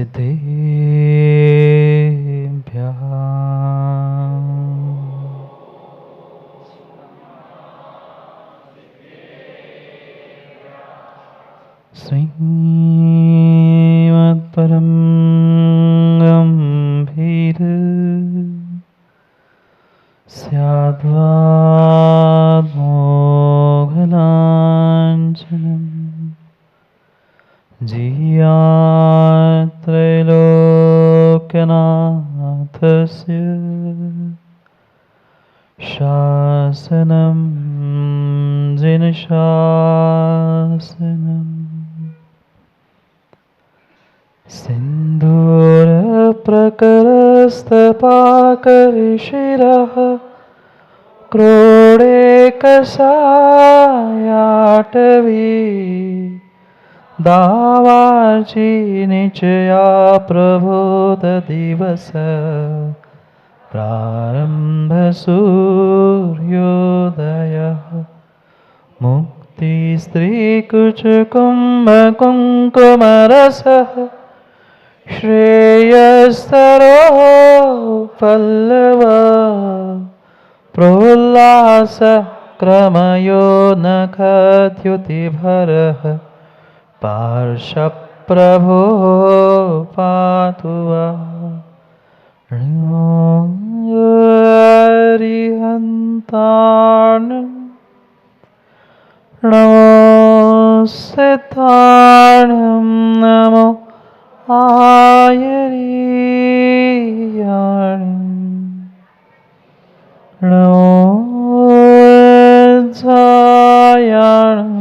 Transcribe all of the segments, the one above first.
सिद्धेभ्यः श्रीमत्परं गम्भीर स्याद्वामोघलाञ्छनम् जियात्रैलोक्यनाथस्य शासनं जिनशासनम् सिन्दूरप्रकरस्तपाकर्षिरः क्रोडेकसायाटवी दावाची निचया प्रबोधदिवस प्रारम्भ सूर्योदयः मुक्तिस्त्रीकुचकुम्भकुङ्कुमरसः श्रेयस्तरो पल्लव प्रोल्लासक्रमयो नखद्युतिभरः पार्श्वप्रभो पातु वः हरिहन्तान् नमो सिद्धाणं नमो आयर्याणं नमो जायाणं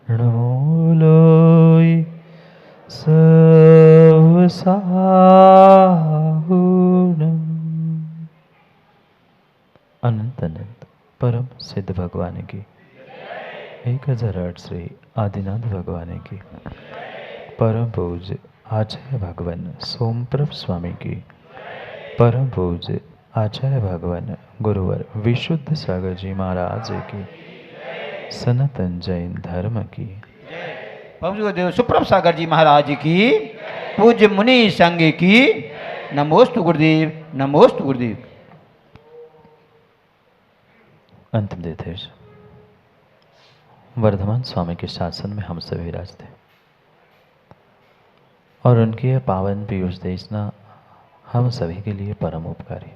नमो लोय सर्वसाहुणम्। अनंत अनंत परम सिद्ध भगवान की 1008 श्री आदिनाथ भगवान की परम पूज्य आचार्य भगवान सोमप्रभ स्वामी की परम पूज्य आचार्य भगवान गुरुवर विशुद्ध सागर जी महाराज की सनातन जैन धर्म की परम गुरुदेव सुप्रभ सागर जी महाराज की पूज्य मुनि संघ की नमोस्तु गुरुदेव नमोस्तु गुरुदेव। अंतिम देश वर्धमान स्वामी के शासन में हम सभी राज थे और उनकी यह पावन पीयूष देशना हम सभी के लिए परम उपकारी।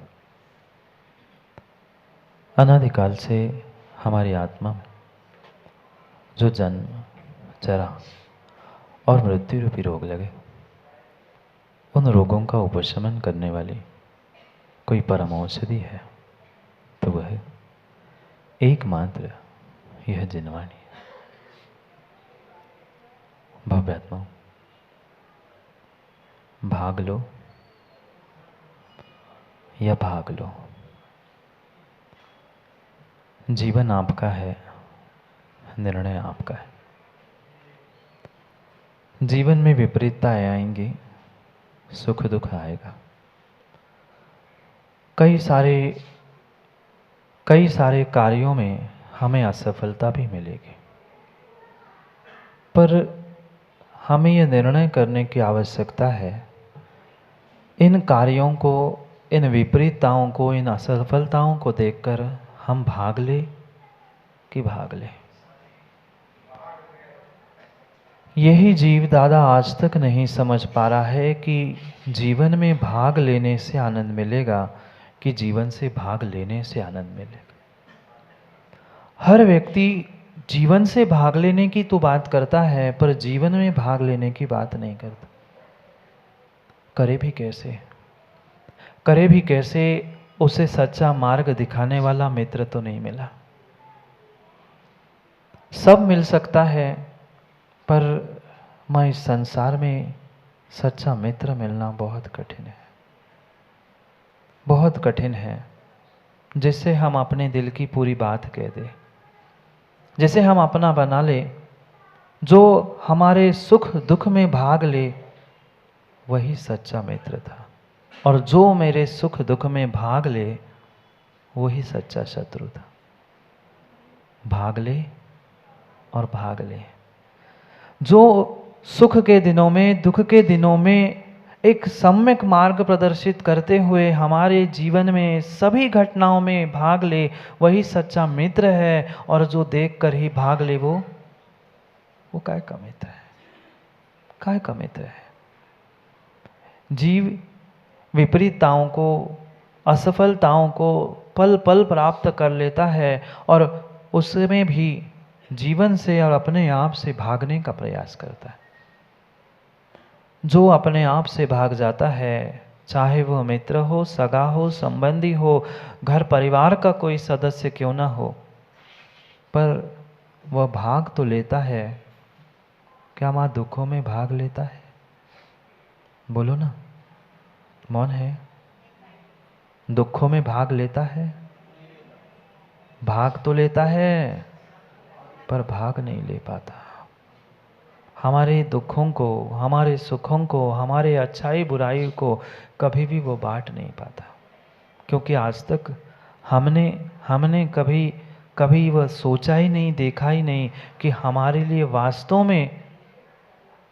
अनादिकाल से हमारी आत्मा में जो जन्म जरा और मृत्यु रूपी रोग लगे, उन रोगों का उपशमन करने वाली कोई परम औषधि है तो वह एकमात्र यह जिनवाणी है। भव्यात्माओं, भाग लो या भाग लो, जीवन आपका है, निर्णय आपका है। जीवन में विपरीतताएं आएंगी, सुख दुख आएगा, कई सारे कार्यों में हमें असफलता भी मिलेगी, पर हमें यह निर्णय करने की आवश्यकता है, इन कार्यों को, इन विपरीतताओं को, इन असफलताओं को देखकर हम भाग ले कि भाग ले। यही जीव दादा आज तक नहीं समझ पा रहा है कि जीवन में भाग लेने से आनंद मिलेगा कि जीवन से भाग लेने से आनंद मिलेगा। हर व्यक्ति जीवन से भाग लेने की तो बात करता है, पर जीवन में भाग लेने की बात नहीं करता। करे भी कैसे? करे भी कैसे? उसे सच्चा मार्ग दिखाने वाला मित्र तो नहीं मिला। सब मिल सकता है, पर मैं इस संसार में सच्चा मित्र मिलना बहुत कठिन है, बहुत कठिन है। जिससे हम अपने दिल की पूरी बात कह दे, जिसे हम अपना बना ले, जो हमारे सुख दुख में भाग ले, वही सच्चा मित्र था। और जो मेरे सुख दुख में भाग ले, वही सच्चा शत्रु था। भाग ले और भाग ले। जो सुख के दिनों में, दुख के दिनों में एक सम्यक मार्ग प्रदर्शित करते हुए हमारे जीवन में सभी घटनाओं में भाग ले, वही सच्चा मित्र है। और जो देख कर ही भाग ले वो काय का मित्र है? काय का मित्र है? जीव विपरीतताओं को, असफलताओं को पल पल प्राप्त कर लेता है और उसमें भी जीवन से और अपने आप से भागने का प्रयास करता है। जो अपने आप से भाग जाता है, चाहे वह मित्र हो, सगा हो, संबंधी हो, घर परिवार का कोई सदस्य क्यों ना हो, पर वह भाग तो लेता है। क्या माँ दुखों में भाग लेता है? बोलो ना, मौन है। दुखों में भाग लेता है? भाग तो लेता है पर भाग नहीं ले पाता। हमारे दुखों को, हमारे सुखों को, हमारे अच्छाई बुराई को कभी भी वो बांट नहीं पाता, क्योंकि आज तक हमने कभी वह सोचा ही नहीं, देखा ही नहीं कि हमारे लिए वास्तव में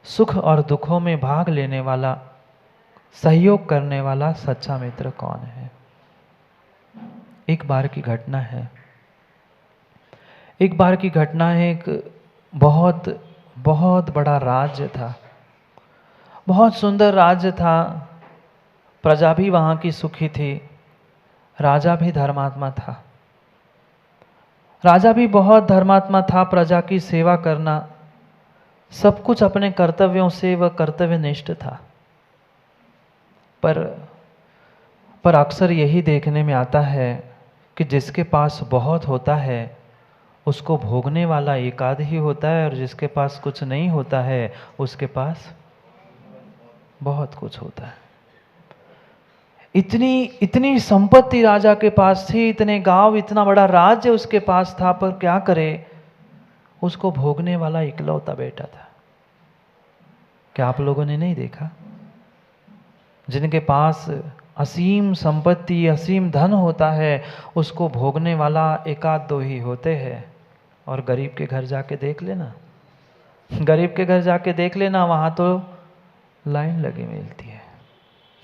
सुख और दुखों में भाग लेने वाला, सहयोग करने वाला सच्चा मित्र कौन है। एक बार की घटना है, एक बहुत बहुत बड़ा राज्य था, बहुत सुंदर राज्य था। प्रजा भी वहाँ की सुखी थी, राजा भी धर्मात्मा था। राजा भी बहुत धर्मात्मा था। प्रजा की सेवा करना, सब कुछ अपने कर्तव्यों से वह कर्तव्यनिष्ठ था। पर अक्सर यही देखने में आता है कि जिसके पास बहुत होता है उसको भोगने वाला एक आध ही होता है, और जिसके पास कुछ नहीं होता है उसके पास बहुत कुछ होता है। इतनी संपत्ति राजा के पास थी, इतने गांव, इतना बड़ा राज्य उसके पास था, पर क्या करे, उसको भोगने वाला इकलौता बेटा था। क्या आप लोगों ने नहीं देखा? जिनके पास असीम संपत्ति, असीम धन होता है, उसको भोगने वाला एक आध दो ही होते हैं। और गरीब के घर जाके देख लेना, गरीब के घर जाके देख लेना, वहाँ तो लाइन लगी मिलती है।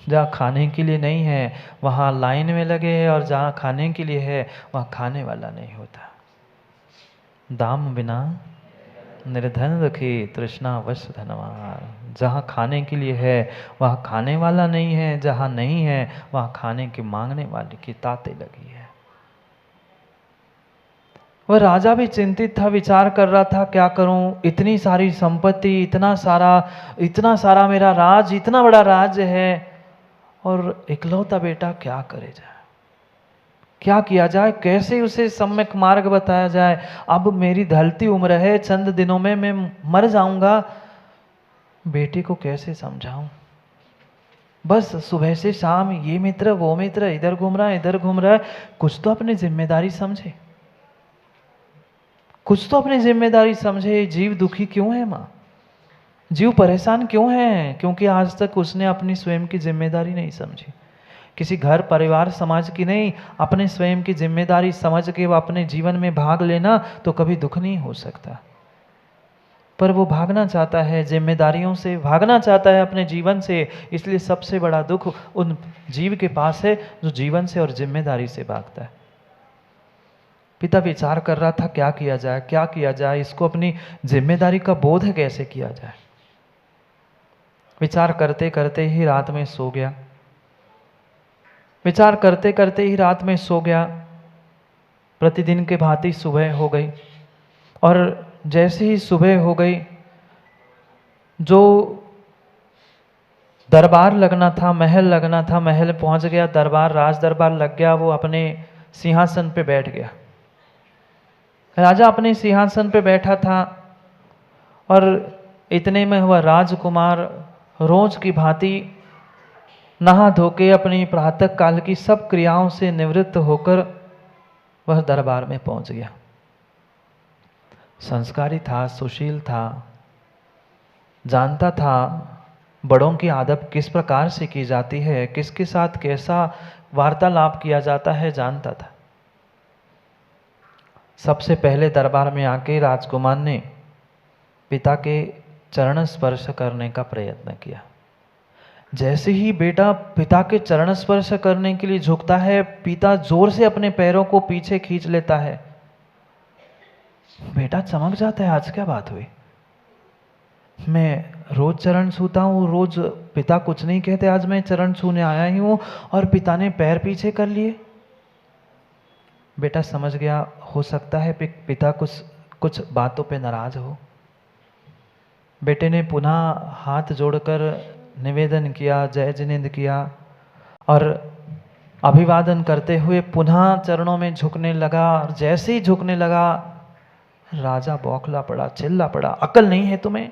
जहाँ खाने के लिए नहीं है वहाँ लाइन में लगे हैं, और जहाँ खाने के लिए है वहाँ खाने वाला नहीं होता। दाम बिना निर्धन रखे, तृष्णा वश धनवान। जहाँ खाने के लिए है वहाँ खाने वाला नहीं है, जहाँ नहीं है वहाँ खाने की मांगने वाले की ताते लगी है। वह राजा भी चिंतित था, विचार कर रहा था क्या करूं, इतनी सारी संपत्ति, इतना सारा मेरा राज, इतना बड़ा राज्य है, और इकलौता बेटा, क्या करे जाए, क्या किया जाए, कैसे उसे सम्यक मार्ग बताया जाए। अब मेरी ढलती उम्र है, चंद दिनों में मैं मर जाऊंगा, बेटे को कैसे समझाऊं। बस सुबह से शाम ये मित्र वो मित्र, इधर घूम रहा है इधर घूम रहा है। कुछ तो अपनी जिम्मेदारी समझे, कुछ तो अपनी जिम्मेदारी समझे। जीव दुखी क्यों है माँ, जीव परेशान क्यों है? क्योंकि आज तक उसने अपनी स्वयं की जिम्मेदारी नहीं समझी। किसी घर परिवार समाज की नहीं, अपने स्वयं की जिम्मेदारी समझ के वो अपने जीवन में भाग लेना तो कभी दुख नहीं हो सकता। पर वो भागना चाहता है, जिम्मेदारियों से भागना चाहता है, अपने जीवन से। इसलिए सबसे बड़ा दुख उन जीव के पास है जो जीवन से और जिम्मेदारी से भागता है। पिता विचार कर रहा था क्या किया जाए, क्या किया जाए, इसको अपनी जिम्मेदारी का बोध कैसे किया जाए। विचार करते करते ही रात में सो गया, विचार करते करते ही रात में सो गया। प्रतिदिन के भांति सुबह हो गई, और जैसे ही सुबह हो गई, जो दरबार लगना था, महल लगना था, महल पहुंच गया, दरबार, राज दरबार लग गया। वो अपने सिंहासन पे बैठ गया। राजा अपने सिंहासन पे बैठा था, और इतने में वह राजकुमार रोज की भांति नहा धोके अपनी प्रातः काल की सब क्रियाओं से निवृत्त होकर वह दरबार में पहुंच गया। संस्कारी था, सुशील था, जानता था बड़ों की आदब किस प्रकार से की जाती है, किसके साथ कैसा वार्तालाप किया जाता है, जानता था। सबसे पहले दरबार में आके राजकुमार ने पिता के चरण स्पर्श करने का प्रयत्न किया। जैसे ही बेटा पिता के चरण स्पर्श करने के लिए झुकता है, पिता जोर से अपने पैरों को पीछे खींच लेता है। बेटा चमक जाता है, आज क्या बात हुई? मैं रोज चरण छूता हूँ, रोज पिता कुछ नहीं कहते, आज मैं चरण छूने आया ही हूँ और पिता ने पैर पीछे कर लिए। बेटा समझ गया, हो सकता है पिता कुछ बातों पे नाराज हो। बेटे ने पुनः हाथ जोड़कर निवेदन किया, जय जिनेंद्र किया और अभिवादन करते हुए पुनः चरणों में झुकने लगा। और जैसे ही झुकने लगा, राजा बौखला पड़ा, चिल्ला पड़ा, अकल नहीं है तुम्हें?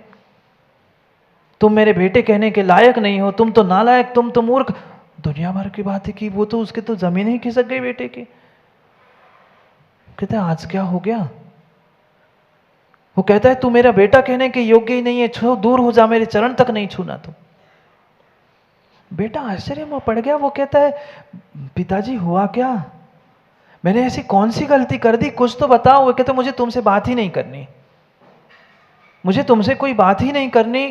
तुम मेरे बेटे कहने के लायक नहीं हो, तुम तो नालायक, तुम तो मूर्ख। दुनिया भर की बातें की, वो तो उसके तो जमीन ही खिसक गई बेटे की। कहते आज क्या हो गया? वो कहता है तू मेरा बेटा कहने के योग्य ही नहीं है, छो, दूर हो जा, मेरे चरण तक नहीं छूना तुम। बेटा आश्चर्य में पड़ गया। वो कहता है पिताजी हुआ क्या? मैंने ऐसी कौन सी गलती कर दी, कुछ तो बताओ। वो कहते मुझे तुमसे बात ही नहीं करनी, मुझे तुमसे कोई बात ही नहीं करनी,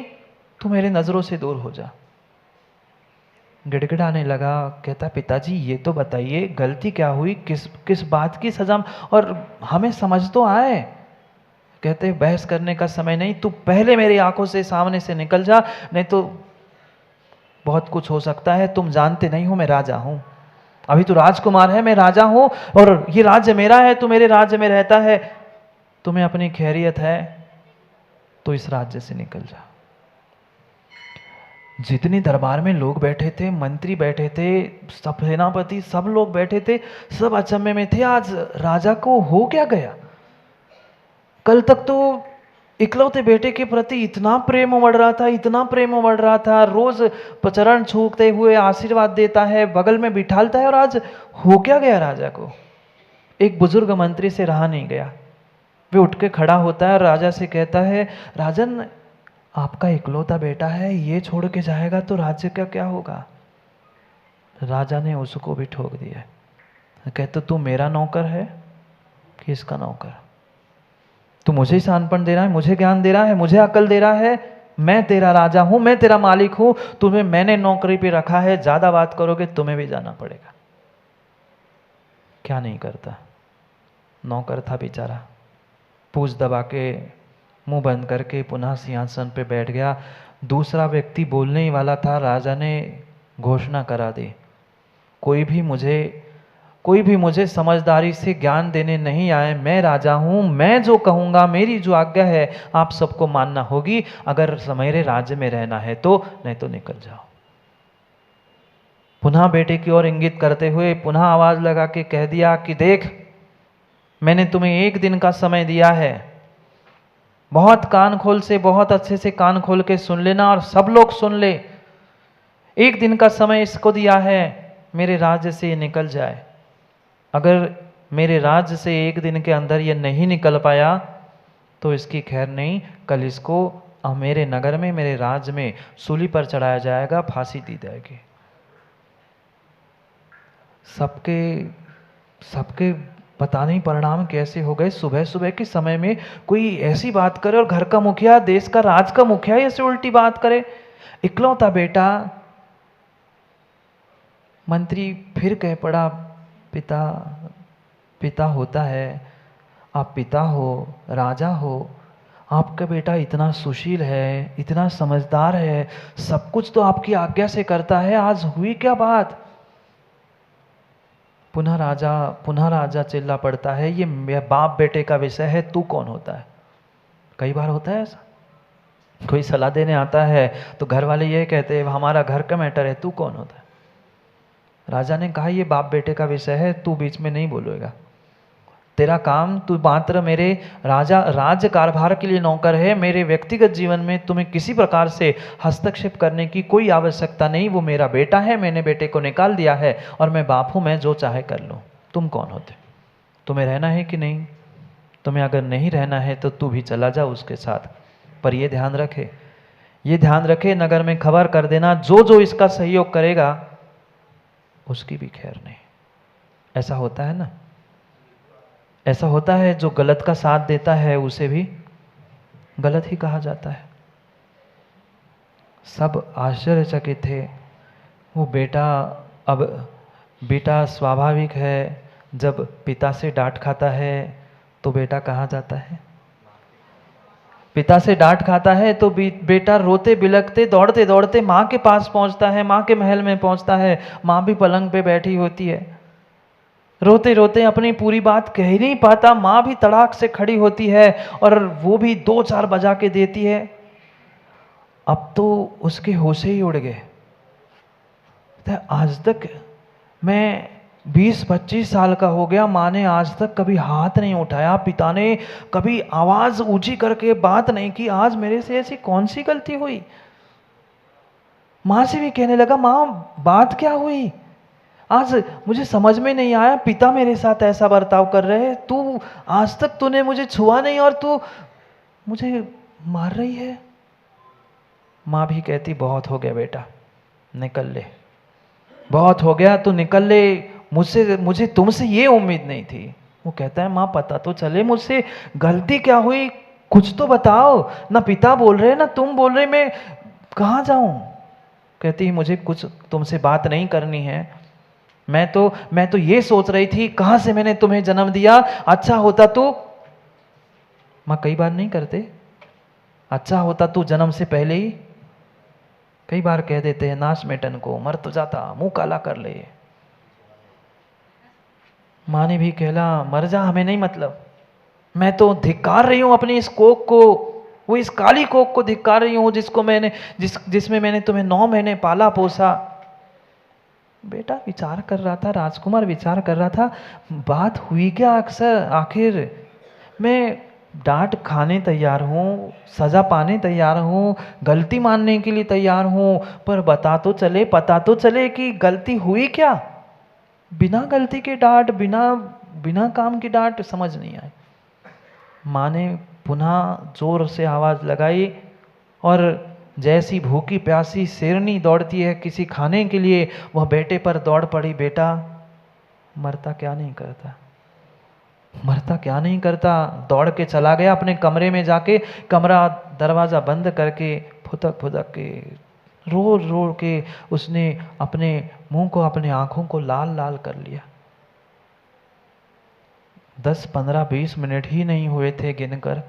तू मेरे नजरों से दूर हो जा। गिड़गिड़ाने लगा, कहता पिताजी ये तो बताइए गलती क्या हुई, किस बात की सजा, और हमें समझ तो आए। कहते बहस करने का समय नहीं, तू पहले मेरी आंखों से सामने से निकल जा, नहीं तो बहुत कुछ हो सकता है। तुम जानते नहीं हो मैं राजा हूं, अभी तो राजकुमार है, मैं राजा हूं और ये राज्य मेरा है, तू मेरे राज्य में रहता है, तुम्हें अपनी खैरियत है तो इस राज्य से निकल जा। जितने दरबार में लोग बैठे थे, मंत्री बैठे थे, सब सेनापति, सब लोग बैठे थे, सब अचंभे में थे, आज राजा को हो क्या गया? कल तक तो इकलौते बेटे के प्रति इतना प्रेम उमड़ रहा था, इतना प्रेम उमड़ रहा था, रोज चरण छूते हुए आशीर्वाद देता है, बगल में बिठालता है, और आज हो क्या गया राजा को? एक बुजुर्ग मंत्री से रहा नहीं गया, वे उठ के खड़ा होता है और राजा से कहता है राजन आपका इकलौता बेटा है, ये छोड़ के जाएगा तो राज्य का क्या होगा? राजा ने उसको भी ठोक दिया। कहते तू मेरा नौकर है कि इसका नौकर? तू मुझे शानपन दे रहा है, मुझे ज्ञान दे रहा है, मुझे अकल दे रहा है, मैं तेरा राजा हूं, मैं तेरा मालिक हूं, तुम्हें मैंने नौकरी पे रखा है, ज्यादा बात करोगे तुम्हें भी जाना पड़ेगा। क्या नहीं करता, नौकर था बेचारा, पूछ दबा के मुंह बंद करके पुनः सिंहासन पे बैठ गया। दूसरा व्यक्ति बोलने ही वाला था, राजा ने घोषणा करा दी, कोई भी मुझे समझदारी से ज्ञान देने नहीं आए, मैं राजा हूं, मैं जो कहूंगा, मेरी जो आज्ञा है आप सबको मानना होगी, अगर मेरे राज्य में रहना है तो, नहीं तो निकल जाओ। पुनः बेटे की ओर इंगित करते हुए पुनः आवाज लगा के कह दिया कि देख मैंने तुम्हें 1 दिन का समय दिया है, बहुत कान खोल से, बहुत अच्छे से कान खोल के सुन लेना और सब लोग सुन ले। 1 दिन का समय इसको दिया है, मेरे राज्य से ये निकल जाए। अगर मेरे राज्य से 1 दिन के अंदर ये नहीं निकल पाया तो इसकी खैर नहीं, कल इसको मेरे नगर में, मेरे राज्य में सूली पर चढ़ाया जाएगा, फांसी दी जाएगी। सबके पता नहीं परिणाम कैसे हो गए। सुबह सुबह के समय में कोई ऐसी बात करे और घर का मुखिया, देश का, राज का मुखिया ऐसे उल्टी बात करे। इकलौता बेटा मंत्री फिर कह पड़ा पिता होता है, आप पिता हो, राजा हो, आपका बेटा इतना सुशील है, इतना समझदार है, सब कुछ तो आपकी आज्ञा से करता है, आज हुई क्या बात? पुनः राजा चिल्ला पड़ता है, ये बाप बेटे का विषय है, तू कौन होता है? कई बार होता है ऐसा, कोई सलाह देने आता है तो घर वाले ये कहते हैं हमारा घर का मैटर है, तू कौन होता है? राजा ने कहा ये बाप बेटे का विषय है, तू बीच में नहीं बोलेगा, तेरा काम, तू मात्र मेरे राज्य कारभार के लिए नौकर है, मेरे व्यक्तिगत जीवन में तुम्हें किसी प्रकार से हस्तक्षेप करने की कोई आवश्यकता नहीं। वो मेरा बेटा है, मैंने बेटे को निकाल दिया है और मैं बाप हूं, मैं जो चाहे कर लूं। तुम कौन होते? तुम्हें रहना है कि नहीं? तुम्हें अगर नहीं रहना है तो तू भी चला जा उसके साथ, पर ये ध्यान रखे, नगर में खबर कर देना, जो इसका सहयोग करेगा उसकी भी खैर नहीं। ऐसा होता है ना, ऐसा होता है, जो गलत का साथ देता है उसे भी गलत ही कहा जाता है। सब आश्चर्यचकित थे। वो बेटा स्वाभाविक है, जब पिता से डांट खाता है तो बेटा कहाँ जाता है? पिता से डांट खाता है तो बेटा रोते बिलखते दौड़ते दौड़ते माँ के पास पहुँचता है, माँ के महल में पहुँचता है। माँ भी पलंग पे बैठी होती है, रोते रोते अपनी पूरी बात कह ही नहीं पाता। माँ भी तड़ाक से खड़ी होती है और वो भी 2-4 बजा के देती है। अब तो उसके होश ही उड़ गए। आज तक मैं 20-25 साल का हो गया, माँ ने आज तक कभी हाथ नहीं उठाया, पिता ने कभी आवाज ऊंची करके बात नहीं की। आज मेरे से ऐसी कौन सी गलती हुई? माँ से भी कहने लगा, माँ बात क्या हुई? आज मुझे समझ में नहीं आया, पिता मेरे साथ ऐसा बर्ताव कर रहे हैं, तू आज तक तूने मुझे छुआ नहीं और तू मुझे मार रही है। माँ भी कहती, बहुत हो गया बेटा, निकल ले, बहुत हो गया, तू निकल ले, मुझे तुमसे ये उम्मीद नहीं थी। वो कहता है, माँ पता तो चले मुझसे गलती क्या हुई, कुछ तो बताओ। ना पिता बोल रहे ना तुम बोल रहे, मैं कहाँ जाऊं? कहती, मुझे कुछ तुमसे बात नहीं करनी है, मैं तो ये सोच रही थी कहाँ से मैंने तुम्हें जन्म दिया, अच्छा होता तू, माँ कई बार नहीं करते, अच्छा होता तू जन्म से पहले ही, कई बार कह देते हैं नाश मेटन को, मर तो जाता, मुंह काला कर ले। माँ ने भी कहला, मर जा, हमें नहीं मतलब, मैं तो धिक्कार रही हूं अपनी इस कोख को, वो इस काली कोख को धिक्कार रही हूं जिसमें मैंने तुम्हें 9 महीने पाला पोसा। बेटा विचार कर रहा था, राजकुमार विचार कर रहा था, बात हुई क्या अक्सर आखिर? मैं डांट खाने तैयार हूँ, सजा पाने तैयार हूँ, गलती मानने के लिए तैयार हूँ, पर पता तो चले कि गलती हुई क्या? बिना गलती के डांट, बिना काम की डांट, समझ नहीं आई। माँ ने पुनः जोर से आवाज़ लगाई और जैसी भूखी प्यासी शेरनी दौड़ती है किसी खाने के लिए, वह बेटे पर दौड़ पड़ी। बेटा मरता क्या नहीं करता, दौड़ के चला गया अपने कमरे में, जाके कमरा दरवाज़ा बंद करके फुदक के रो के उसने अपने मुंह को, अपने आँखों को लाल लाल कर लिया। 10, 15, 20 मिनट ही नहीं हुए थे गिनकर,